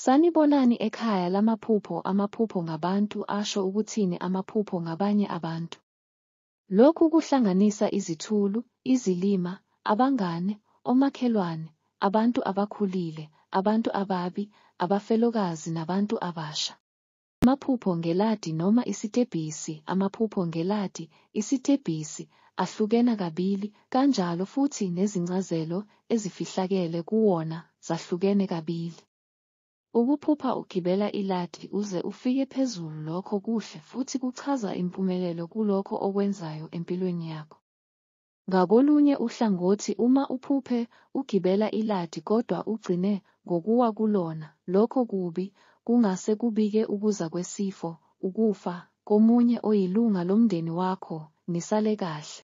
Sanibonani ekhaya lamaphupho. Amaphupho ngabantu asho ukuthini amaphupho ngabanye abantu? Lokhu kuhlanganisa izithulu, izilima, abangane, omakhelwane, abantu abakhulile, abantu ababi, abafelokazi nabantu abasha. Amaphupho ngeladi noma isitebhisi. Amaphupho ngeladi, isitebhisi, ahlukene kabili, kanjalo futhi nezincazelo ezifihlakele kuwona zahlukene kabili. Ukuphupha ugibela iladi uze ufike phezulu lokho kuhle futhi kuchaza impumelelo kulokho okwenzayo empilweni yakho. Ngakolunye uhlangothi uma uphuphe ugibela iladi kodwa ugcine ngokuwa kulona, lokho kubi, kungase kubike ukuza kwesifo, ukufa, komunye oyilunga lomndeni wakho, nisale kahle.